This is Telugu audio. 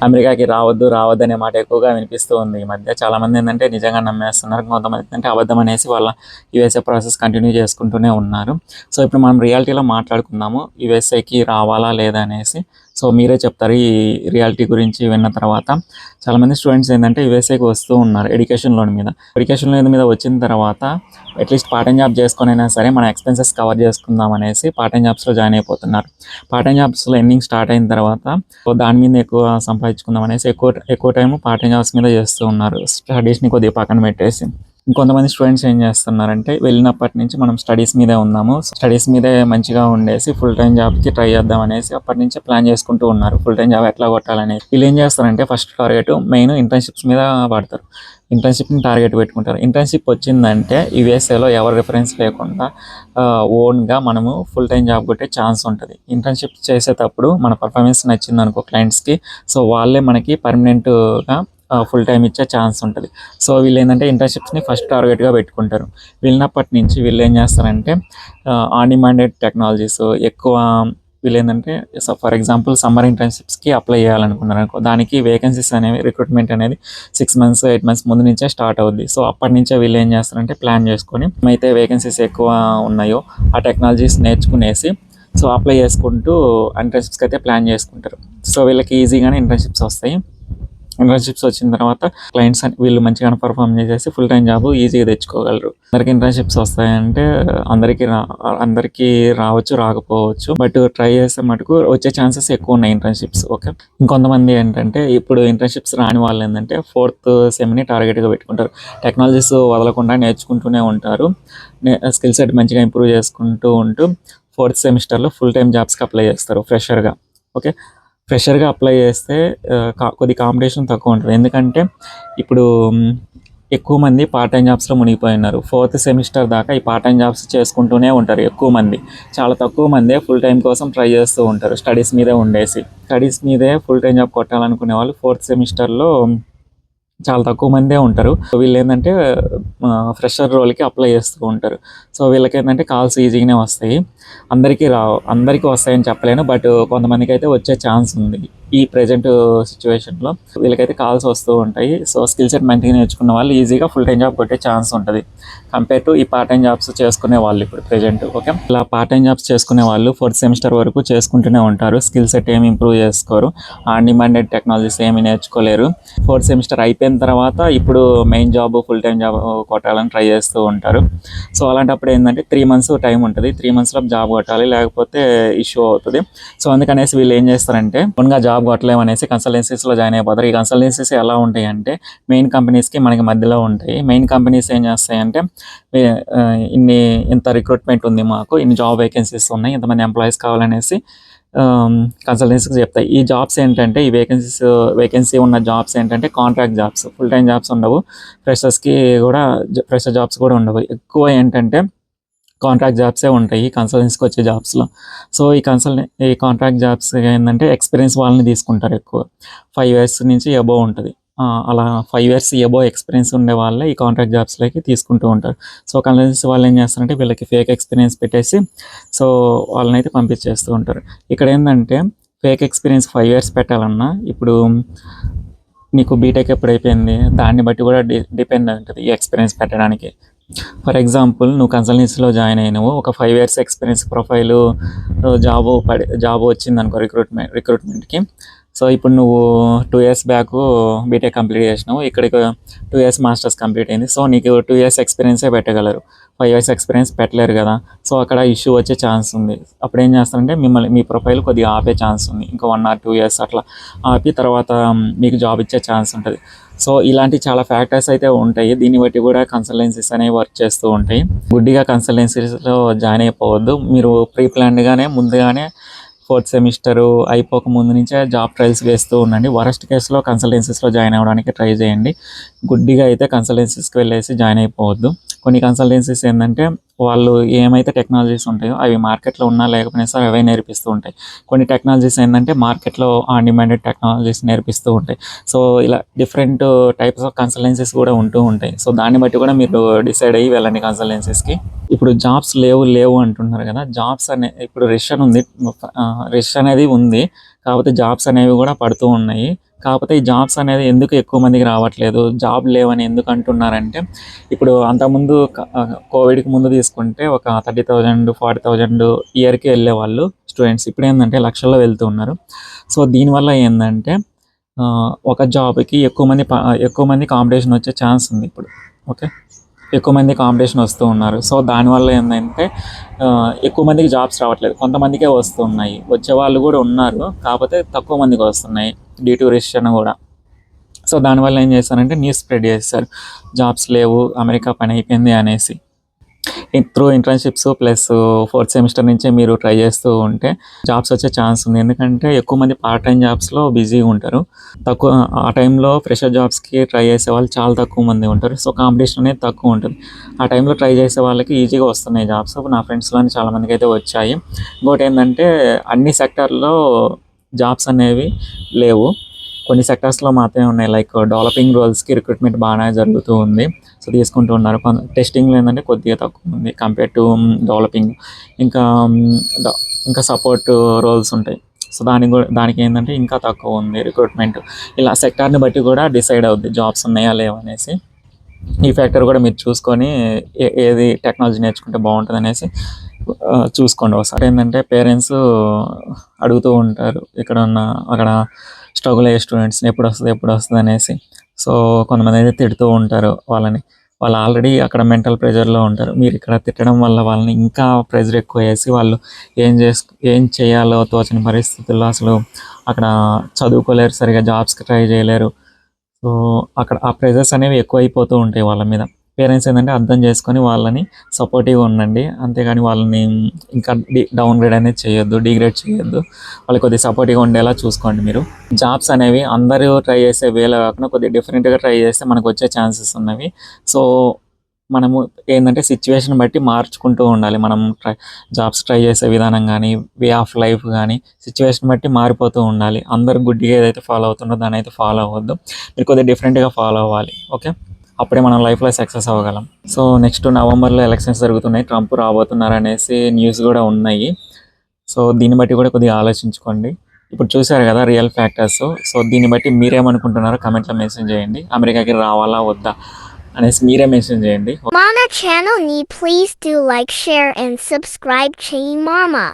అమెరికాకి రావద్దు అనే మాట ఎక్కువగా వినిపిస్తూ ఉంది ఈ మధ్య. చాలామంది ఏంటంటే నిజంగా నమ్మేస్తున్నారు. కొంతమంది ఏంటంటే అబద్ధం అనేసి వాళ్ళ యూఎస్ఏ ప్రాసెస్ కంటిన్యూ చేసుకుంటూనే ఉన్నారు. సో ఇప్పుడు మనం రియాలిటీలో మాట్లాడుకుందాము, యూఎస్ఏకి రావాలా లేదా అనేసి. సో మీరే చెప్తారు ఈ రియాలిటీ గురించి విన్న తర్వాత. చాలామంది స్టూడెంట్స్ ఏంటంటే యూఎస్ఏకి వస్తూ ఉన్నారు ఎడ్యుకేషన్ లోన్ మీద. ఎడ్యుకేషన్ లోన్ మీద వచ్చిన తర్వాత అట్లీస్ట్ పార్ట్ టైం జాబ్ చేసుకునైనా సరే మన ఎక్స్పెన్సెస్ కవర్ చేసుకుందాం అనేసి పార్ట్ టైం జాబ్స్లో జాయిన్ అయిపోతున్నారు. పార్ట్ టైం జాబ్స్లో ఎర్నింగ్ స్టార్ట్ అయిన తర్వాత దాని మీద ఎక్కువ సంపాదించుకుందాం అనేసి ఎక్కువ టైం పార్ట్ టైం జాబ్స్ మీద చేస్తూ ఉన్నారు, స్టడీస్ని కొద్దిగా పక్కన పెట్టేసి. ఇంకొంతమంది స్టూడెంట్స్ ఏం చేస్తున్నారంటే వెళ్ళినప్పటి నుంచి మనం స్టడీస్ మీదే ఉన్నాము, స్టడీస్ మీదే మంచిగా ఉండేసి ఫుల్ టైం జాబ్కి ట్రై చేద్దాం అనేసి అప్పటి నుంచే ప్లాన్ చేసుకుంటూ ఉన్నారు ఫుల్ టైం జాబ్ ఎట్లా కొట్టాలని. వీళ్ళు ఏం చేస్తారంటే ఫస్ట్ టార్గెట్ మెయిన్ ఇంటర్న్షిప్స్ మీద వాడతారు. ఇంటర్న్షిప్ని టార్గెట్ పెట్టుకుంటారు. ఇంటర్న్షిప్ వచ్చిందంటే యూఎస్ఏలో ఎవరు రిఫరెన్స్ లేకుండా ఓన్గా మనము ఫుల్ టైం జాబ్ కొట్టే ఛాన్స్ ఉంటుంది. ఇంటర్న్షిప్ చేసేటప్పుడు మన పర్ఫార్మెన్స్ నచ్చింది అనుకో క్లయింట్స్కి, సో వాళ్ళే మనకి పర్మనెంట్గా ఫుల్ టైం ఇచ్చే ఛాన్స్ ఉంటుంది. సో వీళ్ళు ఏంటంటే ఇంటర్న్షిప్స్ని ఫస్ట్ టార్గెట్గా పెట్టుకుంటారు. వెళ్ళినప్పటి నుంచి వీళ్ళు ఏం చేస్తారంటే ఆన్ డిమాండెడ్ టెక్నాలజీస్ ఎక్కువ. వీళ్ళు ఏంటంటే ఫర్ ఎగ్జాంపుల్ సమ్మర్ ఇంటర్న్షిప్స్కి అప్లై చేయాలనుకున్నారు అనుకో, దానికి వేకెన్సీస్ అనేవి రిక్రూట్మెంట్ అనేది 6 months 8 months ముందు నుంచే స్టార్ట్ అవుద్ది. సో అప్పటి నుంచే వీళ్ళు ఏం చేస్తారంటే ప్లాన్ చేసుకొని ఏమైతే వేకెన్సీస్ ఎక్కువ ఉన్నాయో ఆ టెక్నాలజీస్ నేర్చుకునేసి సో అప్లై చేసుకుంటూ ఇంటర్న్షిప్స్కి అయితే ప్లాన్ చేసుకుంటారు. సో వీళ్ళకి ఈజీగానే ఇంటర్న్షిప్స్ వస్తాయి. ఇంటర్న్షిప్స్ వచ్చిన తర్వాత క్లయింట్స్ వీళ్ళు మంచిగా పర్ఫామ్ చేసేసి ఫుల్ టైం జాబ్ ఈజీగా తెచ్చుకోగలరు. అందరికి ఇంటర్న్షిప్స్ వస్తాయంటే అందరికీ రావచ్చు రాకపోవచ్చు, బట్ ట్రై చేస్తే మటుకు వచ్చే ఛాన్సెస్ ఎక్కువ ఉన్నాయి ఇంటర్న్షిప్స్. ఓకే, ఇంకొంతమంది ఏంటంటే ఇప్పుడు ఇంటర్న్షిప్స్ రాని వాళ్ళు ఏంటంటే 4th సెమ్ని టార్గెట్గా పెట్టుకుంటారు. టెక్నాలజీస్ వదలకుండా నేర్చుకుంటూనే ఉంటారు. స్కిల్ సెట్ మంచిగా ఇంప్రూవ్ చేసుకుంటూ ఉంటూ 4th సెమిస్టర్లో ఫుల్ టైం జాబ్స్కి అప్లై చేస్తారు ఫ్రెషర్గా. ఓకే, ఫ్రెషర్గా అప్లై చేస్తే కొద్ది కాంపిటీషన్ తక్కువ ఉంటుంది. ఎందుకంటే ఇప్పుడు ఎక్కువ మంది పార్ట్ టైం జాబ్స్లో మునిగిపోయినారు. 4th సెమిస్టర్ దాకా ఈ పార్ట్ టైం జాబ్స్ చేసుకుంటూనే ఉంటారు ఎక్కువ మంది. చాలా తక్కువ మందే ఫుల్ టైం కోసం ట్రై చేస్తూ ఉంటారు స్టడీస్ మీదే ఉండేసి. స్టడీస్ మీదే ఫుల్ టైం జాబ్ కొట్టాలనుకునే వాళ్ళు 4th సెమిస్టర్లో చాలా తక్కువ మందే ఉంటారు. వీళ్ళు ఏంటంటే ఫ్రెషర్ రోల్కి అప్లై చేస్తూ ఉంటారు. సో వీళ్ళకి ఏంటంటే కాల్స్ ఈజీగానే వస్తాయి. అందరికీ వస్తాయని చెప్పలేను, బట్ కొంతమందికి అయితే వచ్చే ఛాన్స్ ఉంది. ఈ ప్రజెంట్ సిచ్యువేషన్లో వీళ్ళకైతే కాల్స్ వస్తూ ఉంటాయి. సో స్కిల్ సెట్ మంచిగా నేర్చుకున్న వాళ్ళు ఈజీగా ఫుల్ టైం జాబ్ కొట్టే ఛాన్స్ ఉంటుంది కంపేర్ టు ఈ పార్ట్ టైం జాబ్స్ చేసుకునే వాళ్ళు ఇప్పుడు ప్రజెంట్. ఓకే, ఇలా పార్ట్ టైం జాబ్స్ చేసుకునే వాళ్ళు 4th సెమిస్టర్ వరకు చేసుకుంటూనే ఉంటారు. స్కిల్ సెట్ ఏమి ఇంప్రూవ్ చేసుకోరు, ఆన్ డిమాండెడ్ టెక్నాలజీస్ ఏమి నేర్చుకోలేరు. 4th సెమిస్టర్ అయిపోయిన తర్వాత ఇప్పుడు main job full time job కొట్టాలని ట్రై చేస్తూ ఉంటారు. సో అలాంటప్పుడు ఏంటంటే 3 months టైం ఉంటుంది. 3 monthsలో జాబ్ కొట్టాలి, లేకపోతే ఇష్యూ అవుతుంది. సో అందుకనేసి వీళ్ళు ఏం చేస్తారంటే ఓన్గా జాబ్ కొట్టలేమనేసి కన్సల్టెన్సీస్లో జాయిన్ అయిపోతారు. ఈ కన్సల్టెన్సీస్ ఎలా ఉంటాయి అంటే మెయిన్ కంపెనీస్కి మనకి మధ్యలో ఉంటాయి. మెయిన్ కంపెనీస్ ఏం చేస్తాయంటే ఇంత రిక్రూట్మెంట్ ఉంది, మాకు ఇన్ని జాబ్ వేకెన్సీస్ ఉన్నాయి, ఇంతమంది ఎంప్లాయీస్ కావాలనేసి కన్సల్టెన్సీకి చెప్తాయి. ఈ జాబ్స్ ఏంటంటే ఈ వేకెన్సీ ఉన్న జాబ్స్ ఏంటంటే contract jobs, full time jobs ఉండవు. ఫ్రెషర్ జాబ్స్ కూడా ఉండవు. ఎక్కువ ఏంటంటే కాంట్రాక్ట్ జాబ్సే ఉంటాయి కన్సల్టెన్సీకి వచ్చే జాబ్స్లో. సో ఈ కాంట్రాక్ట్ జాబ్స్ ఏంటంటే ఎక్స్పీరియన్స్ వాళ్ళని తీసుకుంటారు ఎక్కువ. 5 years నుంచి అబోవ్ ఉంటుంది. అలా 5 years అబోవ్ ఎక్స్పీరియన్స్ ఉండే వాళ్ళే ఈ కాంట్రాక్ట్ జాబ్స్లోకి తీసుకుంటూ ఉంటారు. సో కన్సల్టెన్సీ వాళ్ళు ఏం చేస్తారంటే వీళ్ళకి ఫేక్ ఎక్స్పీరియన్స్ పెట్టేసి సో వాళ్ళని అయితే పంపించేస్తూ ఉంటారు. ఇక్కడ ఏంటంటే ఫేక్ ఎక్స్పీరియన్స్ 5 years పెట్టాలన్నా ఇప్పుడు నీకు బీటెక్ ఎప్పుడు అయిపోయింది దాన్ని బట్టి కూడా డిపెండ్ ఉంటుంది ఈ ఎక్స్పీరియన్స్ పెట్టడానికి. ఫర్ ఎగ్జాంపుల్ నువ్వు కన్సల్టెన్సీలో జాయిన్ అయినావు, ఒక 5 years ఎక్స్పీరియన్స్ ప్రొఫైలు జాబ్ వచ్చింది అనుకో రిక్రూట్మెంట్కి. సో ఇప్పుడు నువ్వు 2 years బ్యాక్ బీటెక్ కంప్లీట్ చేసినావు, ఇక్కడికి 2 years మాస్టర్స్ కంప్లీట్ అయింది. సో నీకు 2 years ఎక్స్పీరియన్సే పెట్టగలరు, 5 years ఎక్స్పీరియన్స్ పెట్టలేరు కదా. సో అక్కడ ఇష్యూ వచ్చే ఛాన్స్ ఉంది. అప్పుడు ఏం చేస్తారంటే మీ ప్రొఫైల్ కొద్దిగా ఆపే ఛాన్స్ ఉంది. ఇంకా 1 or 2 years అట్లా ఆపి తర్వాత మీకు జాబ్ ఇచ్చే ఛాన్స్ ఉంటుంది. సో ఇలాంటి చాలా ఫ్యాక్టర్స్ అయితే ఉంటాయి. దీన్ని బట్టి కూడా కన్సల్టెన్సీస్ అనేవి వర్క్ చేస్తూ ఉంటాయి. గుడ్డిగా కన్సల్టెన్సీస్లో జాయిన్ అయిపోవద్దు. మీరు ప్రీ ప్లాన్డ్గానే ముందుగానే 4th సెమిస్టర్ అయిపోక ముందు నుంచే జాబ్ ట్రయల్స్ వేస్తూ ఉండండి. వరస్ట్ కేసులో కన్సల్టెన్సీస్లో జాయిన్ అవ్వడానికి ట్రై చేయండి. గుడ్డిగా అయితే కన్సల్టెన్సీస్కి వెళ్ళేసి జాయిన్ అయిపోవద్దు. కొన్ని కన్సల్టెన్సీస్ ఏంటంటే వాళ్ళు ఏమైతే టెక్నాలజీస్ ఉంటాయో అవి మార్కెట్లో ఉన్నా లేకపోయినా సరే అవే నేర్పిస్తూ ఉంటాయి. కొన్ని టెక్నాలజీస్ ఏంటంటే మార్కెట్లో ఆన్ డిమాండెడ్ టెక్నాలజీస్ నేర్పిస్తూ ఉంటాయి. సో ఇలా డిఫరెంట్ టైప్స్ ఆఫ్ కన్సల్టెన్సీస్ కూడా ఉంటూ ఉంటాయి. సో దాన్ని బట్టి కూడా మీరు డిసైడ్ అయ్యి వెళ్ళండి కన్సల్టెన్సీస్కి. ఇప్పుడు జాబ్స్ లేవు అంటున్నారు కదా, జాబ్స్ ఇప్పుడు రష్ అనేది ఉంది, కాకపోతే జాబ్స్ అనేవి కూడా పడుతూ ఉన్నాయి. కాకపోతే ఈ జాబ్స్ అనేది ఎందుకు ఎక్కువ మందికి రావట్లేదు, జాబ్ లేవని ఎందుకు అంటున్నారంటే, ఇప్పుడు అంతకుముందు కోవిడ్కి ముందు తీసుకుంటే ఒక 30,000 40,000 ఇయర్కి వెళ్ళేవాళ్ళు స్టూడెంట్స్. ఇప్పుడు ఏంటంటే లక్షల్లో వెళ్తూ ఉన్నారు. సో దీనివల్ల ఏంటంటే ఒక జాబ్కి ఎక్కువ మంది కాంపిటీషన్ వచ్చే ఛాన్స్ ఉంది ఇప్పుడు. ఓకే, ఎక్కువ మంది కాంపిటీషన్ వస్తూ ఉన్నారు. సో దానివల్ల ఏంటంటే ఎక్కువ మందికి జాబ్స్ రావట్లేదు, కొంతమందికే వస్తున్నాయి. వచ్చే వాళ్ళు కూడా ఉన్నారు, కాకపోతే తక్కువ మందికి వస్తున్నాయి డ్యూ టు రిసెషన్ కూడా. సో దానివల్ల ఏం చేస్తారంటే న్యూస్ స్ప్రెడ్ చేస్తారు, జాబ్స్ లేవు, అమెరికా పని అయిపోయింది అనేసి. Through internships plus 4th semester నుంచే మీరు ట్రై చేస్తూ ఉంటే జాబ్స్ వచ్చే ఛాన్స్ ఉంది. ఎందుకంటే ఎక్కువ మంది పార్ట్ టైం జాబ్స్లో బిజీగా ఉంటారు. ఆ టైంలో ఫ్రెషర్ జాబ్స్కి ట్రై చేసే వాళ్ళు చాలా తక్కువ మంది ఉంటారు. సో కాంపిటీషన్ అనేది తక్కువ ఉంటుంది. ఆ టైంలో ట్రై చేసే వాళ్ళకి ఈజీగా వస్తున్నాయి జాబ్స్. నా ఫ్రెండ్స్లోని చాలామందికి అయితే వచ్చాయి. ఇంకోటి ఏంటంటే అన్ని సెక్టార్లో జాబ్స్ అనేవి లేవు, కొన్ని సెక్టార్స్లో మాత్రమే ఉన్నాయి. లైక్ డెవలపింగ్ రోల్స్కి రిక్రూట్మెంట్ బాగానే జరుగుతూ ఉంది. సో తీసుకుంటూ ఉన్నారు. టెస్టింగ్లో ఏంటంటే కొద్దిగా తక్కువ ఉంది కంపేర్ టు డెవలపింగ్. ఇంకా ఇంకా సపోర్ట్ రోల్స్ ఉంటాయి. సో దానికి ఏంటంటే ఇంకా తక్కువ ఉంది రిక్రూట్మెంట్. ఇలా సెక్టార్ని బట్టి కూడా డిసైడ్ అవుద్ది జాబ్స్ ఉన్నాయా లేవా అనేసి. ఈ ఫ్యాక్టర్ కూడా మీరు చూసుకొని ఏది టెక్నాలజీ నేర్చుకుంటే బాగుంటుంది అనేసి చూసుకోండి ఒకసారి. ఏంటంటే పేరెంట్స్ అడుగుతూ ఉంటారు అక్కడ స్ట్రగుల్ అయ్యే స్టూడెంట్స్ని ఎప్పుడు వస్తుంది అనేసి. సో కొంతమంది అయితే తిడుతూ ఉంటారు వాళ్ళని. వాళ్ళు ఆల్రెడీ అక్కడ మెంటల్ ప్రెషర్లో ఉంటారు. మీరు ఇక్కడ తిట్టడం వల్ల వాళ్ళని ఇంకా ప్రెషర్ ఎక్కువ వేసి వాళ్ళు ఏం చేయాలో తోచని పరిస్థితుల్లో అసలు అక్కడ చదువుకోలేరు, సరిగా జాబ్స్కి ట్రై చేయలేరు. సో అక్కడ ఆ ప్రెజర్స్ అనేవి ఎక్కువైపోతూ ఉంటాయి వాళ్ళ మీద. పేరెంట్స్ ఏంటంటే అర్థం చేసుకొని వాళ్ళని సపోర్టివ్గా ఉండండి, అంతేగాని వాళ్ళని ఇంకా డౌన్గ్రేడ్ అనేది చేయొద్దు, డిగ్రేడ్ చేయొద్దు. వాళ్ళకి కొద్దిగా సపోర్టివ్గా ఉండేలా చూసుకోండి మీరు. జాబ్స్ అనేవి అందరూ ట్రై చేసే వేలో కాకుండా కొద్దిగా డిఫరెంట్గా ట్రై చేస్తే మనకు వచ్చే ఛాన్సెస్ ఉన్నవి. సో మనము ఏంటంటే సిచ్యువేషన్ బట్టి మార్చుకుంటూ ఉండాలి. మనం జాబ్స్ ట్రై చేసే విధానం కానీ, వే ఆఫ్ లైఫ్ కానీ సిచ్యువేషన్ బట్టి మారిపోతూ ఉండాలి. అందరు గుడ్డిగా ఏదైతే ఫాలో అవుతుందో దాన్ని అయితే ఫాలో అవ్వద్దు. మీరు కొద్దిగా డిఫరెంట్గా ఫాలో అవ్వాలి. ఓకే, అప్పుడే మనం లైఫ్లో సక్సెస్ అవ్వగలం. సో నెక్స్ట్ నవంబర్లో ఎలక్షన్స్ జరుగుతున్నాయి, ట్రంప్ రాబోతున్నారు అనేసి న్యూస్ కూడా ఉన్నాయి. సో దీన్ని బట్టి కూడా కొద్దిగా ఆలోచించుకోండి. ఇప్పుడు చూశారు కదా రియల్ ఫ్యాక్టర్స్. సో దీన్ని బట్టి మీరేమనుకుంటున్నారో కమెంట్లో మెన్షన్ చేయండి. అమెరికాకి రావాలా వద్దా అనేసి మీరే మెన్షన్ చేయండి. Mama channel ni please do like, share and subscribe chain mama.